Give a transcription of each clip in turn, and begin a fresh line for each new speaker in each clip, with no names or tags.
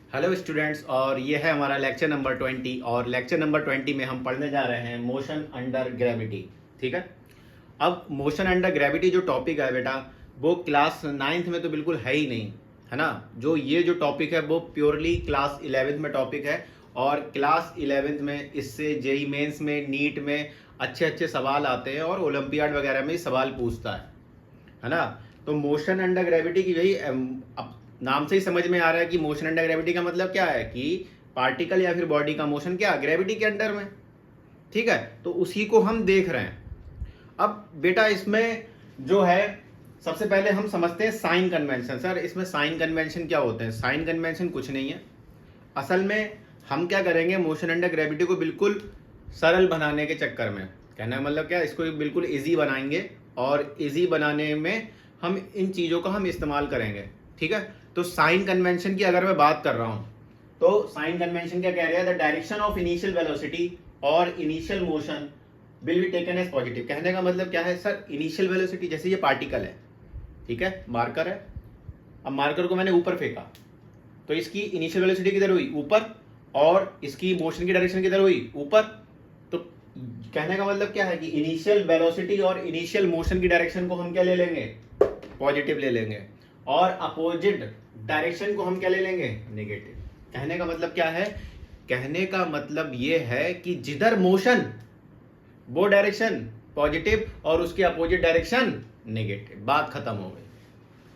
Hello students, और ये है हमारा लेक्चर नंबर 20। और लेक्चर नंबर 20 में हम पढ़ने जा रहे हैं मोशन अंडर ग्रेविटी। ठीक है। अब मोशन अंडर ग्रेविटी जो टॉपिक है बेटा, वो क्लास 9th में तो बिल्कुल है ही नहीं, है ना। जो टॉपिक है वो प्योरली क्लास 11th में टॉपिक है। और क्लास 11th में इससे जेई मेंस में, नीट में अच्छे अच्छे सवाल आते हैं और ओलंपियाड वगैरह में सवाल पूछता है ना। तो मोशन अंडर ग्रेविटी की यही अब नाम से ही समझ में आ रहा है कि मोशन अंडर ग्रेविटी का मतलब क्या है कि पार्टिकल या फिर बॉडी का मोशन क्या ग्रेविटी के अंडर में। ठीक है, तो उसी को हम देख रहे हैं। अब बेटा इसमें जो है, सबसे पहले हम समझते हैं साइन कन्वेंशन। सर इसमें साइन कन्वेंशन क्या होते हैं? साइन कन्वेंशन कुछ नहीं है। असल में हम क्या करेंगे, मोशन अंडर ग्रेविटी को बिल्कुल सरल बनाने के चक्कर में, कहने का मतलब क्या, इसको बिल्कुल इजी बनाएंगे और इजी बनाने में हम इन चीज़ों का हम इस्तेमाल करेंगे। ठीक है, तो साइन कन्वेंशन की अगर मैं बात कर रहा हूं, तो साइन कन्वेंशन क्या कह रहा है? The direction of initial velocity और initial motion will be taken as positive. कहने का मतलब क्या है सर? इनिशियल वेलोसिटी, जैसे ये पार्टिकल है, ठीक है, मार्कर है। अब मार्कर को मैंने ऊपर फेंका तो इसकी इनिशियल वेलोसिटी किधर हुई? ऊपर। और इसकी मोशन की डायरेक्शन किधर हुई? ऊपर। तो कहने का मतलब क्या है कि इनिशियल वेलोसिटी और इनिशियल मोशन की डायरेक्शन को हम क्या ले लेंगे? पॉजिटिव ले लेंगे। और अपोजिट डायरेक्शन को हम क्या ले लेंगे? नेगेटिव। कहने का मतलब क्या है? कहने का मतलब ये है कि जिधर मोशन वो डायरेक्शन पॉजिटिव और उसके अपोजिट डायरेक्शन नेगेटिव। बात खत्म हो गई।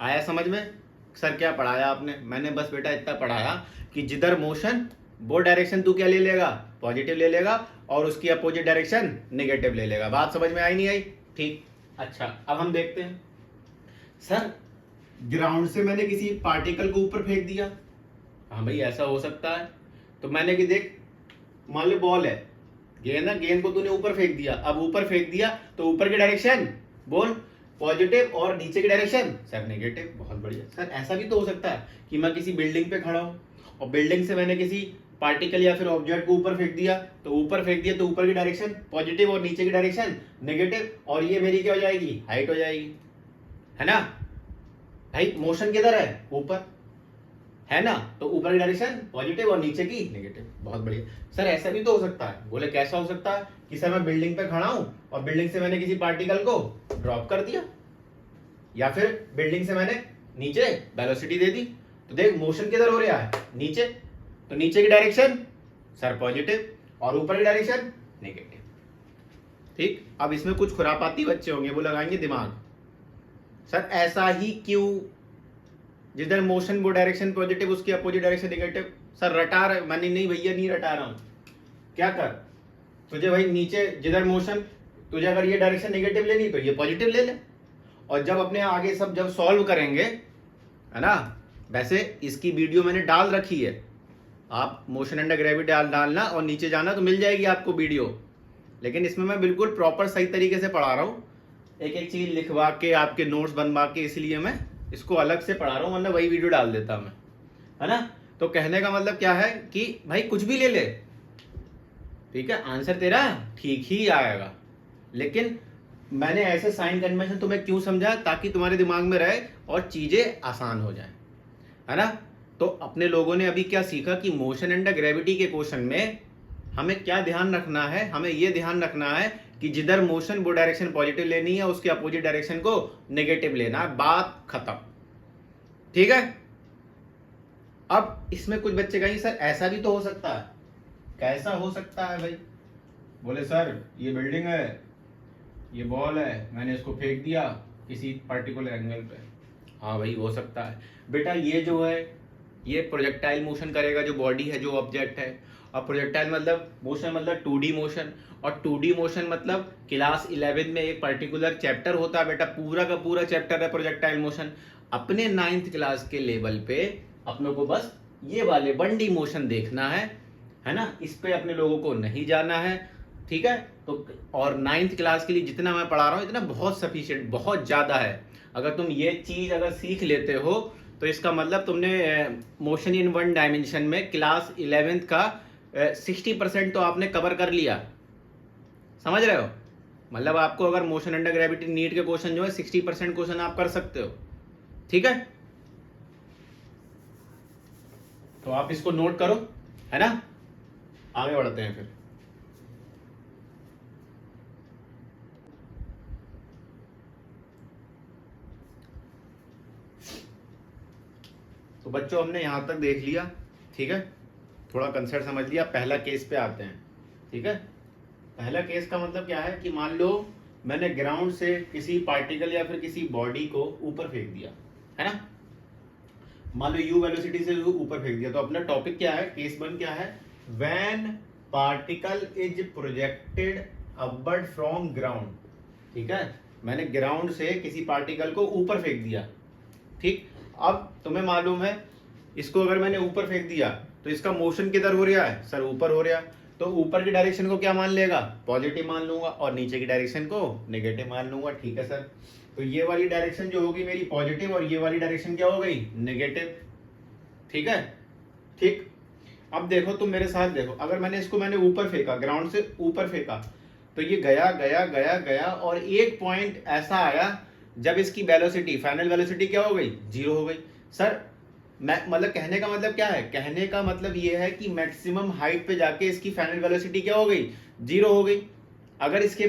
आया समझ में? सर क्या पढ़ाया आपने? मैंने बस बेटा इतना पढ़ाया कि जिधर मोशन वो डायरेक्शन तू क्या ले लेगा? पॉजिटिव ले लेगा और उसकी अपोजिट डायरेक्शन नेगेटिव ले लेगा। बात समझ में आई नहीं आई? ठीक। अच्छा, अब हम देखते हैं। सर ग्राउंड से मैंने किसी पार्टिकल को ऊपर फेंक दिया। हाँ भाई, ऐसा हो सकता है। तो मैंने कि देख, मान लो बॉल है, गेंद है, गेंद को तूने ऊपर फेंक दिया। अब ऊपर फेंक दिया तो ऊपर की डायरेक्शन बोल पॉजिटिव और नीचे की डायरेक्शन सर नेगेटिव। बहुत बढ़िया। सर ऐसा भी तो हो सकता है कि मैं किसी बिल्डिंग पे खड़ा हूं और बिल्डिंग से मैंने किसी पार्टिकल या फिर ऑब्जेक्ट को ऊपर फेंक दिया। तो ऊपर फेंक दिया तो ऊपर की डायरेक्शन पॉजिटिव और नीचे की डायरेक्शन नेगेटिव, और ये मेरी क्या हो जाएगी? हाइट हो जाएगी, है ना भाई। मोशन किधर है? ऊपर, है ना। तो ऊपर की डायरेक्शन पॉजिटिव और नीचे की नेगेटिव। बहुत बढ़िया। सर ऐसा भी तो हो सकता है। बोले कैसा हो सकता है? कि सर मैं बिल्डिंग पे खड़ा हूं और बिल्डिंग से मैंने किसी पार्टिकल को ड्रॉप कर दिया, या फिर बिल्डिंग से मैंने नीचे वेलोसिटी दे दी। तो देख मोशन किधर हो रहा है? नीचे। तो नीचे की डायरेक्शन सर पॉजिटिव और ऊपर की डायरेक्शन नेगेटिव। ठीक। अब इसमें कुछ खुरापाती बच्चे होंगे, वो लगाएंगे दिमाग, सर ऐसा ही क्यों? जिधर मोशन वो डायरेक्शन पॉजिटिव, उसकी अपोजिट डायरेक्शन नेगेटिव। सर रटा रहे? मैंने नहीं भैया, नहीं रटा रहा हूं। क्या कर तुझे भाई, नीचे जिधर मोशन, तुझे अगर ये डायरेक्शन नेगेटिव लेनी तो ये पॉजिटिव ले ले। और जब अपने आगे सब जब सॉल्व करेंगे, है ना, वैसे इसकी वीडियो मैंने डाल रखी है। आप मोशन अंडर ग्रेविटी डालना और नीचे जाना तो मिल जाएगी आपको वीडियो। लेकिन इसमें मैं बिल्कुल प्रॉपर सही तरीके से पढ़ा रहा हूँ, एक एक चीज लिखवा के आपके नोट्स बनवा के, इसलिए मैं इसको अलग से पढ़ा रहा हूँ, वरना वही वीडियो डाल देता मैं, है ना। तो कहने का मतलब क्या है कि भाई कुछ भी ले ले, ठीक है, आंसर तेरा ठीक ही आएगा। लेकिन मैंने ऐसे साइन कन्वेंशन तुम्हें क्यों समझा? ताकि तुम्हारे दिमाग में रहे और चीजें आसान हो जाए, है ना। तो अपने लोगों ने अभी क्या सीखा कि मोशन अंडर ग्रेविटी के क्वेश्चन में हमें क्या ध्यान रखना है? हमें यह ध्यान रखना है कि जिधर मोशन वो डायरेक्शन पॉजिटिव लेनी है, उसके अपोजिट डायरेक्शन को नेगेटिव लेना है। बात खत्म। ठीक है। अब इसमें कुछ बच्चे कहेंगे सर ऐसा भी तो हो सकता है। कैसा हो सकता है भाई? बोले सर ये बिल्डिंग है, ये बॉल है, मैंने इसको फेंक दिया किसी पर्टिकुलर एंगल पे। हाँ भाई हो सकता है। बेटा ये जो है, ये प्रोजेक्टाइल मोशन करेगा, जो बॉडी है, जो ऑब्जेक्ट है। और प्रोजेक्टाइल मतलब मोशन, मतलब 2D मोशन। और 2D मोशन मतलब क्लास 11 में एक पर्टिकुलर चैप्टर होता है बेटा, पूरा का पूरा चैप्टर है प्रोजेक्टाइल मोशन। अपने 9th क्लास के लेवल पे अपनों को बस ये वाले 1D मोशन देखना है ना। इस पे अपने लोगों को नहीं जाना है, ठीक है। तो और 9th क्लास के लिए जितना मैं पढ़ा रहा हूँ इतना बहुत सफिशिएंट, बहुत ज्यादा है। अगर तुम ये चीज अगर सीख लेते हो तो इसका मतलब तुमने मोशन इन वन डायमेंशन में क्लास 11th का 60% तो आपने कवर कर लिया। समझ रहे हो? मतलब आपको अगर मोशन अंडर ग्रेविटी नीट के क्वेश्चन जो है 60% क्वेश्चन आप कर सकते हो। ठीक है। तो आप इसको नोट करो, है ना। आगे बढ़ते हैं फिर। तो बच्चों हमने यहां तक देख लिया, ठीक है, थोड़ा कंसेप्ट समझ लिया। पहला केस पे आते हैं, ठीक है। पहला केस का मतलब क्या है कि मान लो मैंने ग्राउंड से किसी पार्टिकल या फिर किसी बॉडी को ऊपर फेंक दिया, है ना। मान लो यू वेलोसिटी से ऊपर फेंक दिया। तो अपना टॉपिक क्या है, केस 1 क्या है, when particle is projected upward from ground, ठीक है। मैंने ग्राउंड से किसी पार्टिकल को ऊपर फेंक दिया, ठीक। अब तुम्हें मालूम है इसको अगर मैंने ऊपर फेंक दिया तो इसका मोशन किधर हो रहा है, सर ऊपर हो रहा। तो ऊपर की डायरेक्शन को क्या मान लेगा, पॉजिटिव मान लूंगा, और नीचे की डायरेक्शन को नेगेटिव मान लूंगा, ठीक है सर। तो ये वाली डायरेक्शन जो होगी मेरी पॉजिटिव, और ये वाली डायरेक्शन क्या हो गई, नेगेटिव, ठीक है। ठीक, अब देखो तुम मेरे साथ देखो, अगर मैंने ऊपर फेंका, ग्राउंड से ऊपर फेंका, तो ये गया गया गया गया और एक पॉइंट ऐसा आया जब इसकी वेलोसिटी, फाइनल वेलोसिटी क्या हो गई, 0 हो गई। सर मतलब कहने का मतलब क्या है, कहने का मतलब ये है कि मैक्सिमम हाइट पे जाके इसकी फाइनल वेलोसिटी क्या हो गई, 0 हो गई। अगर इसके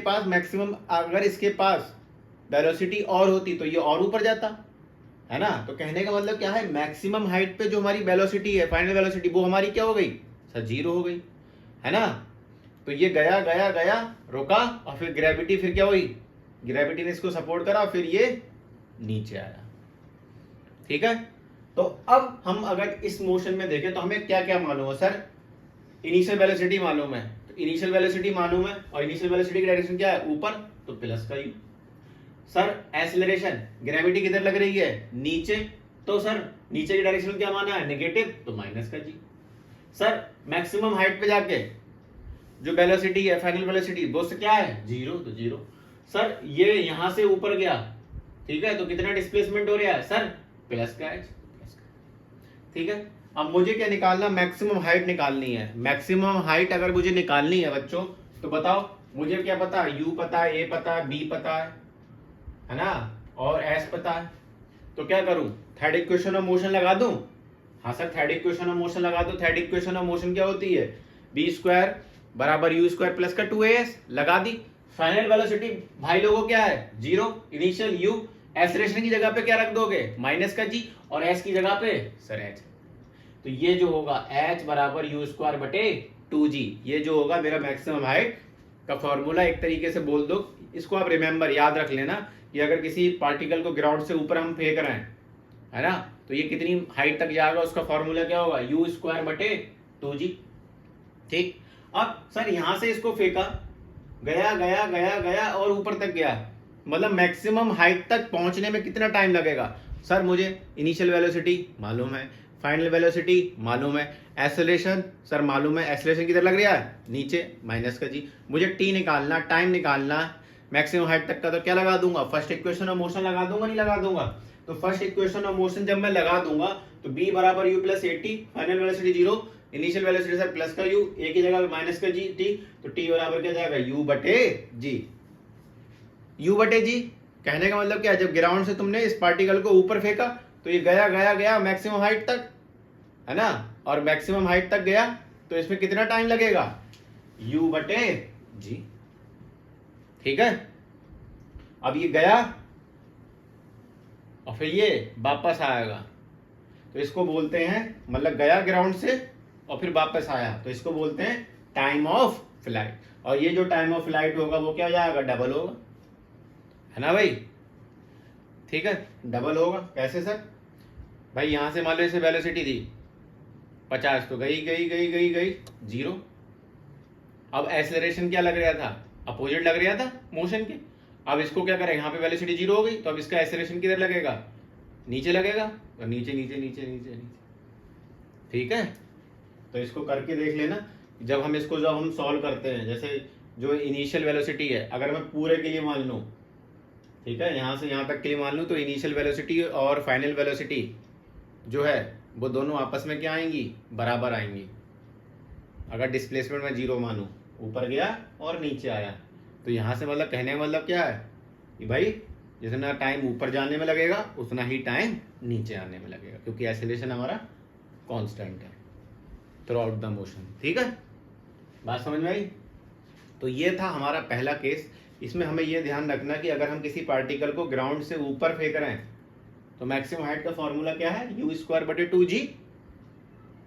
पास वेलोसिटी और होती तो ये और ऊपर जाता, है ना। तो कहने का मतलब क्या है, मैक्सिमम हाइट पे जो हमारी वेलोसिटी है, फाइनल वेलोसिटी, वो हमारी क्या हो गई, सर 0 हो गई, है ना। तो ये गया गया गया, रुका, और फिर ग्रेविटी फिर क्या हुई, ग्रेविटी ने इसको सपोर्ट करा, फिर ये नीचे आया, ठीक है। तो अब हम अगर इस मोशन में देखें तो हमें क्या क्या मालूम है, सर इनिशियल वेलोसिटी मालूम है, तो इनिशियल वेलोसिटी मालूम है, और इनिशियल वेलोसिटी की डायरेक्शन क्या है, ऊपर, तो प्लस का यू। सर एक्सीलरेशन, ग्रेविटी किधर लग रही है, नीचे, तो सर नीचे की डायरेक्शन क्या माना है, नेगेटिव, तो माइनस का जी। सर मैक्सिमम हाइट पे जाके जो वेलोसिटी है, फाइनल वेलोसिटी, वो से क्या है, 0, तो 0। सर ये यहां से ऊपर गया, ठीक है, तो कितना डिस्प्लेसमेंट हो रहा है, सर प्लस का एच, ठीक है। अब मुझे क्या निकालना, मैक्सिमम हाइट निकालनी है। मैक्सिमम हाइट अगर मुझे निकालनी है बच्चों, तो बताओ मुझे क्या पता है, यू पता है, ए पता है, बी पता है ना, और एस पता है। तो क्या करूं, थर्ड इक्वेशन ऑफ मोशन लगा दूं। हाँ sir, third equation of motion लगा दो। थर्ड इक्वेशन ऑफ मोशन क्या होती है, बी स्क्वायर बराबर यू स्क्वायर प्लस का 2as, लगा दी। फाइनल वेलोसिटी भाई लोगों क्या है, 0, इनिशियल यू, एक्सेलरेशन की जगह पे क्या रख दोगे, माइनस का जी, और एस की जगह पे सर एच। तो ये जो होगा h बराबर यू स्क्वायर बटे 2g, ये जो होगा मेरा मैक्सिमम हाइट का फॉर्मूला। एक तरीके से बोल दो, इसको आप रिमेंबर याद रख लेना कि अगर किसी पार्टिकल को ग्राउंड से ऊपर हम फेंक रहे हैं, है ना, तो ये कितनी हाइट तक जाएगा, उसका फॉर्मूला क्या होगा, यू स्क्वायर बटे 2g, ठीक। अब सर यहां से इसको फेंका, गया गया गया गया और ऊपर तक गया, मतलब मैक्सिमम हाइट तक पहुंचने में कितना टाइम लगेगा। सर मुझे इनिशियल वेलोसिटी मालूम है, फाइनल वेलोसिटी मालूम है, एक्सेलरेशन सर मालूम है, एक्सेलरेशन किधर लग रहा है, नीचे, माइनस का जी। मुझे टी निकालना, टाइम निकालना मैक्सिमम हाइट तक का, तो क्या लगा दूंगा, फर्स्ट इक्वेशन ऑफ मोशन लगा दूंगा, नहीं लगा दूंगा। तो फर्स्ट इक्वेशन ऑफ मोशन जब मैं लगा दूंगा तो b बराबर u plus 80, final velocity 0, initial velocity sir plus का u, a की जगह माइनस का g, t, तो t बराबर क्या जाएगा, u बटे g। u बटे g कहने का मतलब क्या है, जब ग्राउंड से तुमने इस पार्टिकल को ऊपर फेंका तो ये गया गया गया मैक्सिमम हाइट तक, है ना, और मैक्सिमम हाइट तक गया तो इसमें कितना टाइम लगेगा, u बटे g, ठीक है। अब ये गया और फिर ये वापस आएगा, तो इसको बोलते हैं, मतलब गया ग्राउंड से और फिर वापस आया, तो इसको बोलते हैं टाइम ऑफ फ्लाइट। और ये जो टाइम ऑफ फ्लाइट होगा वो क्या हो जाएगा, डबल होगा, है ना भाई, ठीक है, डबल होगा। कैसे सर, भाई यहां से मान लो इसे वेलोसिटी थी 50, तो गई गई गई गई गई 0। अब एक्सेलरेशन क्या लग रहा था, अपोजिट लग रहा था मोशन के। अब इसको क्या करें, यहाँ पे वेलोसिटी 0 हो गई, तो अब इसका एक्सेलरेशन किधर लगेगा, नीचे लगेगा, तो नीचे नीचे नीचे नीचे नीचे, ठीक है। तो इसको करके देख लेना, जब हम सॉल्व करते हैं, जैसे जो इनिशियल वेलोसिटी है अगर मैं पूरे के लिए मान लूँ, ठीक है, यहाँ से यहाँ तक के लिए मान लूँ, तो इनिशियल वेलोसिटी और फाइनल वेलोसिटी जो है वो दोनों आपस में क्या आएंगी, बराबर आएंगी। अगर डिस्प्लेसमेंट में 0 मानूँ, ऊपर गया और नीचे आया, तो यहाँ से मतलब कहने का मतलब क्या है कि भाई जितना टाइम ऊपर जाने में लगेगा उतना ही टाइम नीचे आने में लगेगा, क्योंकि एक्सेलरेशन हमारा कांस्टेंट है। Through out the motion. ठीक है, बात समझ में आई? तो ये था हमारा पहला केस। इसमें हमें ये ध्यान रखना कि अगर हम किसी पार्टिकल को ग्राउंड से ऊपर फेंक रहे हैं तो मैक्सिमम हाइट का फॉर्मूला क्या है, यू स्क्वायर बटे 2g।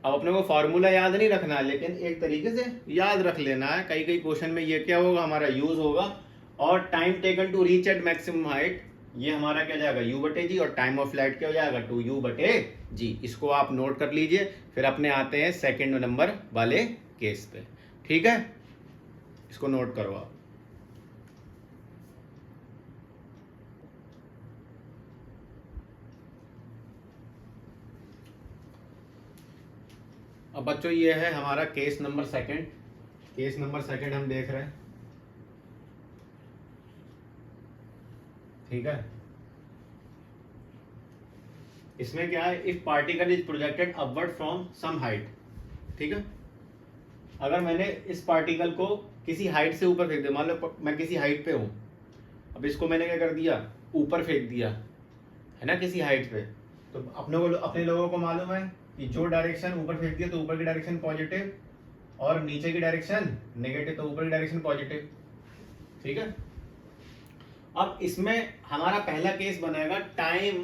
अब अपने को फॉर्मूला याद नहीं रखना है, लेकिन एक तरीके से याद रख लेना है। कई कई क्वेश्चन में ये क्या होगा, हमारा यूज होगा। और time taken to reach at maximum height, ये हमारा क्या जाएगा, u बटे जी। और टाइम ऑफ फ्लाइट क्या हो जाएगा, 2u बटे जी। इसको आप नोट कर लीजिए। फिर अपने आते हैं सेकेंड नंबर वाले केस पे। ठीक है, इसको नोट करो आप। अब बच्चों ये है हमारा case number second. Case number second हम देख रहे हैं। ठीक है, इसमें क्या है, if particle is projected upward from some height. ठीक है, अगर मैंने इस पार्टिकल को किसी हाइट से ऊपर फेंक दिया, मान लो मैं किसी हाइट पे हूं, अब इसको मैंने क्या कर दिया, ऊपर फेंक दिया है ना, किसी हाइट पे। तो अपने लोगों को मालूम है कि जो डायरेक्शन ऊपर फेंक दिया तो ऊपर की डायरेक्शन पॉजिटिव और नीचे की डायरेक्शन नेगेटिव, तो ऊपर की डायरेक्शन पॉजिटिव। ठीक है, अब इसमें हमारा पहला केस बनेगा time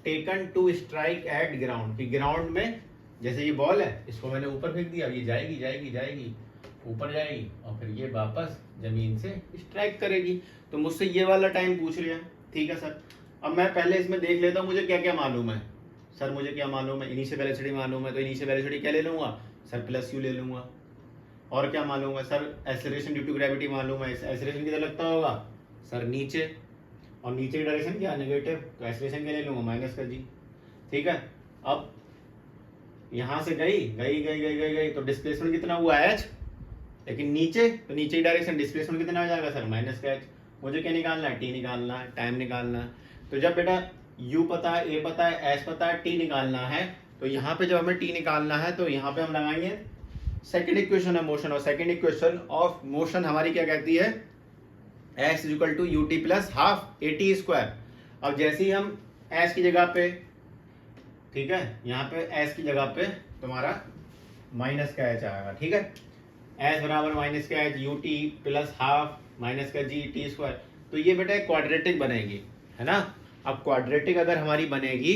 taken to strike at ground. कि ग्राउंड में जैसे ये बॉल है, इसको मैंने ऊपर फेंक दिया, ये जाएगी जाएगी जाएगी ऊपर जाएगी और फिर ये वापस जमीन से स्ट्राइक करेगी। तो मुझसे ये वाला टाइम पूछ लिया। ठीक है सर, अब मैं पहले इसमें देख लेता हूँ मुझे क्या क्या मालूम है। सर मुझे क्या मालूम है, इनिशियल वेलोसिटी मालूम है, तो इनिशियल वेलोसिटी क्या ले लूंगा सर, प्लस यू ले लूंगा। और क्या मालूम है sir, acceleration due to gravity मालूम है। एक्सेलरेशन किधर लगता होगा सर, नीचे, और नीचे की डायरेक्शन क्या, नेगेटिव, तो एक्सेलरेशन क्या ले लूंगा, माइनस का जी। ठीक है, अब यहां से गई गई गई गई गई गई तो डिस्प्लेसमेंट कितना हुआ h, लेकिन नीचे तो नीचे की डायरेक्शन डिस्प्लेसमेंट कितना हो जाएगा सर, माइनस का h। मुझे क्या निकालना है, t निकालना है, टाइम निकालना है। तो जब बेटा u पता है, a पता है, s पता है, t निकालना है, तो यहाँ पे जब हमें t निकालना है तो यहाँ पे हम लगाएंगे सेकेंड इक्वेशन ऑफ मोशन। और सेकेंड इक्वेशन ऑफ मोशन हमारी क्या कहती है, s equal to u t plus half a t square. अब जैसे ही हम s की जगह पे, ठीक है, यहाँ पे s की जगह पे तुम्हारा माइनस का h आएगा। ठीक है, s बराबर माइनस का h you t plus half minus का जी टी स्क्वायर। तो ये बेटा क्वाड्रेटिक बनेगी, है ना। अब क्वाड्रेटिक अगर हमारी बनेगी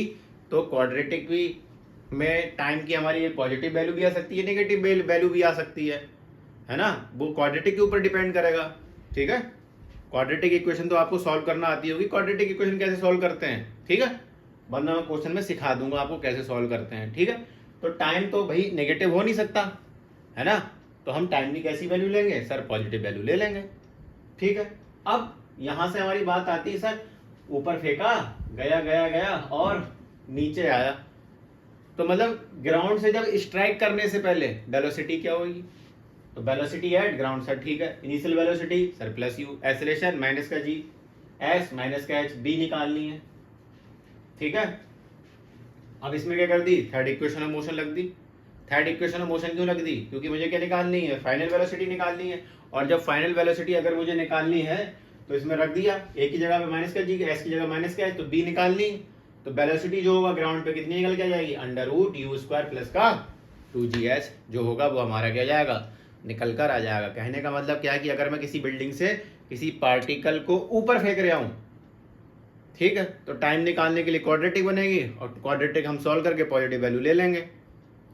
तो क्वाड्रेटिक भी में टाइम की हमारी पॉजिटिव वैल्यू भी आ सकती है, नेगेटिव वैल्यू भी आ सकती है ना। वो क्वाड्रेटिक के ऊपर डिपेंड करेगा। ठीक है, क्वाड्रेटिक इक्वेशन तो आपको सॉल्व करना आती होगी। क्वाड्रेटिक इक्वेशन कैसे सॉल्व करते हैं, ठीक है, वरना मैं क्वेश्चन में सिखा दूंगा आपको कैसे सॉल्व करते हैं। ठीक है, तो टाइम तो भाई नेगेटिव हो नहीं सकता, है ना, तो हम टाइम की कैसी वैल्यू लेंगे सर, पॉजिटिव वैल्यू ले लेंगे। ठीक है, अब यहां से हमारी बात आती है सर, ऊपर फेंका गया गया गया और नीचे आया, तो मतलब ग्राउंड से जब स्ट्राइक करने से पहले वेलोसिटी क्या होगी, तो वेलोसिटी एट ग्राउंड सर। ठीक है, initial velocity sir plus you, acceleration minus का जी, एस माइनस का एच, बी निकालनी है। ठीक है, अब इसमें क्या कर दी, थर्ड इक्वेशन ऑफ मोशन लग दी। थर्ड इक्वेशन ऑफ मोशन क्यों लग दी, क्योंकि मुझे क्या निकालनी है, फाइनल वेलोसिटी निकालनी है। और जब फाइनल वेलोसिटी अगर मुझे निकालनी है तो इसमें रख दिया, ए की जगह पे माइनस का जी, एस की जगह माइनस का एच, तो बी निकालनी। तो वेलोसिटी जो होगा ग्राउंड पे कितनी निकल के जाएगी, under root u square plus का 2gh जो होगा वो हमारा क्या जाएगा, निकल कर आ जाएगा। कहने का मतलब क्या है कि अगर मैं किसी बिल्डिंग से किसी पार्टिकल को ऊपर फेंक रहा हूं, ठीक है, तो टाइम निकालने के लिए क्वाड्रेटिक बनेगी और क्वाड्रेटिक हम सॉल्व करके पॉजिटिव वैल्यू ले लेंगे,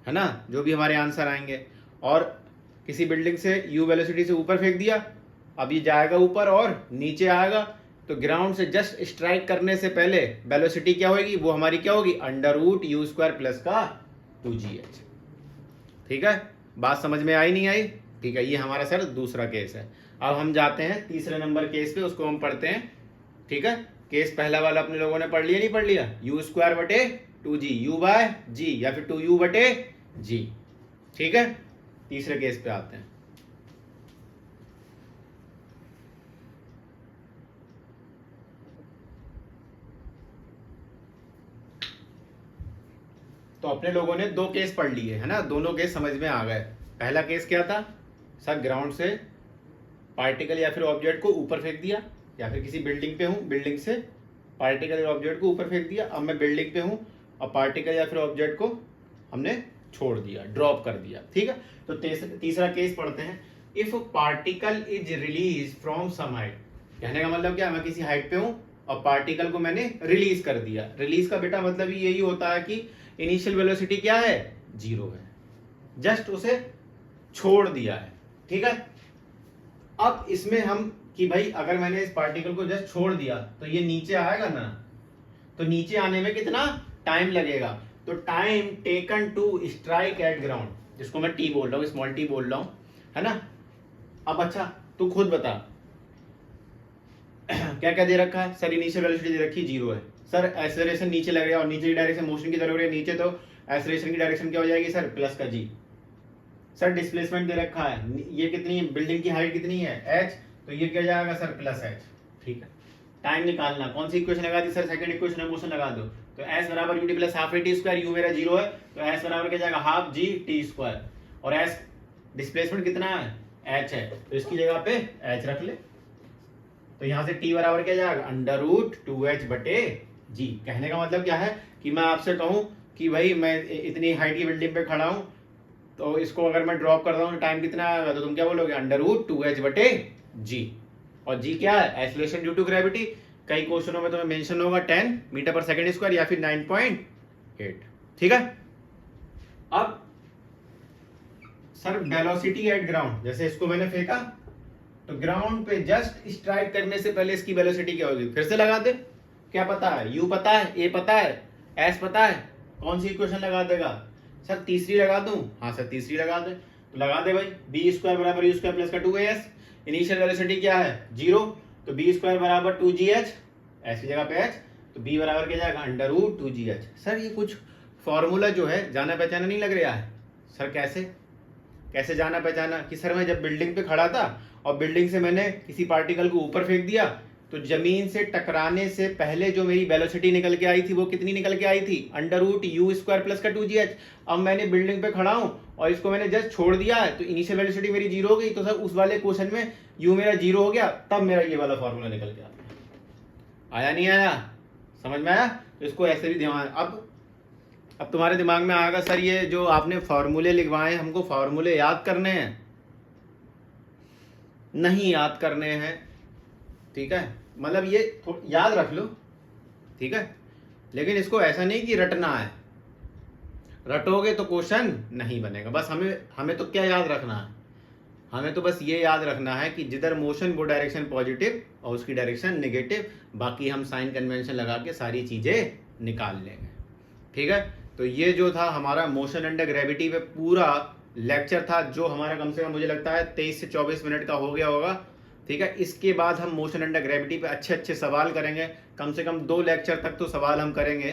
है ना, जो भी हमारे आंसर आएंगे। और किसी बिल्डिंग से यू वेलोसिटी से ऊपर फेंक दिया, अब ये जाएगा ऊपर और नीचे आएगा, तो ग्राउंड से जस्ट स्ट्राइक करने से पहले वेलोसिटी क्या होगी, वो हमारी क्या होगी, under root u square plus का 2gh। ठीक है, बात समझ में आई नहीं आई, ठीक है, ये हमारा सर दूसरा केस है। अब हम जाते हैं तीसरे नंबर केस पे, उसको हम पढ़ते हैं। ठीक है, केस पहला वाला अपने लोगों ने पढ़ लिया नहीं पढ़ लिया, यू स्क्वायर बटे 2g, यू बाय जी या फिर 2u बटे जी। ठीक है, तीसरे केस पे आते हैं। तो अपने लोगों ने दो केस पढ़ लिए, है ना, दोनों केस समझ में आ गए। पहला केस क्या था सर, ग्राउंड से पार्टिकल या फिर ऑब्जेक्ट को ऊपर फेंक दिया, या फिर किसी बिल्डिंग पे हूँ, बिल्डिंग से पार्टिकल या ऑब्जेक्ट को ऊपर फेंक दिया। अब मैं बिल्डिंग पे हूँ और पार्टिकल या फिर ऑब्जेक्ट को हमने छोड़ दिया, ड्रॉप कर दिया, ठीक है। तो तीसरा केस पढ़ते हैं। If particle is release from some height, कहने का मतलब क्या, मैं किसी हाइट पे हूं और पार्टिकल को मैंने रिलीज कर दिया। रिलीज का बेटा मतलब यही होता है कि इनिशियल वेलोसिटी क्या है, 0 है, जस्ट उसे छोड़ दिया है, ठीक है। अब इसमें हम कि भाई अगर मैंने इस पार्टिकल को जस्ट छोड़ दिया तो ये नीचे आएगा ना, तो नीचे आने में कितना टाइम लगेगा, तो time taken to strike at ground, जिसको मैं टी बोल रहा हूँ, स्मॉल टी बोल रहा हूँ, है ना। अब अच्छा तू खुद बता क्या क्या दे रखा है सर, इनिशियल वेलोसिटी दे रखी 0 है सर, एक्सेलरेशन नीचे लग रहा है और नीचे की डायरेक्शन मोशन की तरफ हो रही है नीचे, तो एक्सेलरेशन की डायरेक्शन क्या हो जाएगी सर, प्लस का जी। सर डिस्प्लेसमेंट दे रखा है, ये कितनी है, बिल्डिंग की हाइट कितनी है h, तो ये क्या जाएगा सर, प्लस h, ठीक है। टाइम निकालना, कौन सी इक्वेशन लगा दी सर, सेकंड इक्वेशन है, मोशन लगा दो, तो s बराबर ut plus half T square, u मेरा 0 है तो s बराबर क्या जाएगा, हाफ जी टी स्क्वायर, और s डिस्प्लेसमेंट कितना है, h है, तो इसकी जगह पे h रख ले, तो यहां से t बराबर क्या जाएगा, अंडर रूट 2h बटे g। कहने का मतलब क्या है कि मैं आपसे कहूं कि भाई मैं इतनी हाइट की बिल्डिंग पे खड़ा हूं, तो इसको अगर मैं ड्रॉप कर रहा हूँ टाइम कितना आएगा, तो तुम क्या बोलोगे, अंडर रूट 2h बटे जी, और जी क्या है, एक्सीलरेशन ड्यू टू ग्रेविटी। कई क्वेश्चनों में तुम्हें मेंशन होगा 10 मीटर पर सेकंड स्क्वायर या फिर 9.8, ठीक है। अब सर वेलोसिटी एट ग्राउंड, जैसे इसको मैंने फेंका तो ग्राउंड पे जस्ट स्ट्राइक करने से पहले इसकी वेलोसिटी क्या होगी, फिर से लगा दे, क्या पता है, यू पता है, ए पता है, एस पता है, कौन सी इक्वेशन लगा देगा सर, तीसरी लगा दूं, हाँ सर तीसरी लगा दे, तो लगा दे भाई, बी स्क्वायर बराबर यू स्क्वायर प्लस का 2as, इनिशियल वेलोसिटी क्या है 0, तो बी स्क्वायर बराबर 2gh, एस की जगह पे h, तो बी बराबर क्या जाएगा, अंडर रूट 2gh। सर ये कुछ फॉर्मूला जो है जाना पहचाना नहीं लग रहा है सर, कैसे जाना पहचाना, कि सर मैं जब बिल्डिंग पे खड़ा था और बिल्डिंग से मैंने किसी पार्टिकल को ऊपर फेंक दिया, तो जमीन से टकराने से पहले जो मेरी वेलोसिटी निकल के आई थी वो कितनी निकल के आई थी, under root u square plus का 2gh। अब मैंने बिल्डिंग पे खड़ा हूं और इसको मैंने जस्ट छोड़ दिया है, तो इनिशियल वेलोसिटी मेरी 0 हो गई, तो सर उस वाले क्वेश्चन में यू मेरा 0 हो गया, तब मेरा ये वाला फॉर्मूला निकल के आया नहीं आया, समझ में आया। तो इसको ऐसे भी ध्यान, अब तुम्हारे दिमाग में आएगा सर ये जो आपने फॉर्मूले लिखवाए हमको फॉर्मूले याद करने हैं, नहीं याद करने हैं, ठीक है, मतलब ये याद रख लो, ठीक है, लेकिन इसको ऐसा नहीं कि रटना है, रटोगे तो क्वेश्चन नहीं बनेगा। बस हमें तो क्या याद रखना है, हमें तो बस ये याद रखना है कि जिधर मोशन वो डायरेक्शन पॉजिटिव और उसकी डायरेक्शन नेगेटिव, बाकी हम साइन कन्वेंशन लगा के सारी चीजें निकाल लेंगे, ठीक है। तो ये जो था हमारा मोशन अंडर ग्रेविटी पे पूरा लेक्चर था, जो हमारा कम से कम मुझे लगता है 23 से 24 मिनट का हो गया होगा, ठीक है। इसके बाद हम मोशन अंडर ग्रेविटी पे अच्छे सवाल करेंगे, कम से कम 2 लेक्चर तक तो सवाल हम करेंगे,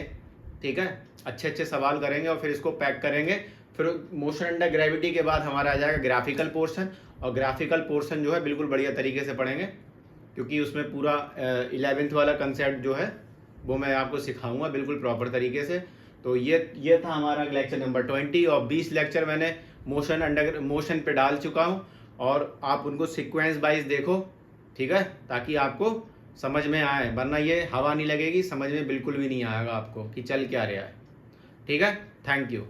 ठीक है, अच्छे सवाल करेंगे और फिर इसको पैक करेंगे। फिर मोशन अंडर ग्रेविटी के बाद हमारा आ जाएगा ग्राफिकल पोर्शन, और ग्राफिकल पोर्शन जो है बिल्कुल बढ़िया तरीके से पढ़ेंगे, क्योंकि उसमें पूरा 11th वाला कंसेप्ट जो है वो मैं आपको सिखाऊंगा बिल्कुल प्रॉपर तरीके से। तो ये था हमारा लेक्चर नंबर 20, और 20 लेक्चर मैंने मोशन पे डाल चुका हूँ, और आप उनको सीक्वेंस वाइज देखो, ठीक है, ताकि आपको समझ में आए, वरना ये हवा नहीं लगेगी, समझ में बिल्कुल भी नहीं आएगा आपको कि चल क्या रहा है, ठीक है। Thank you.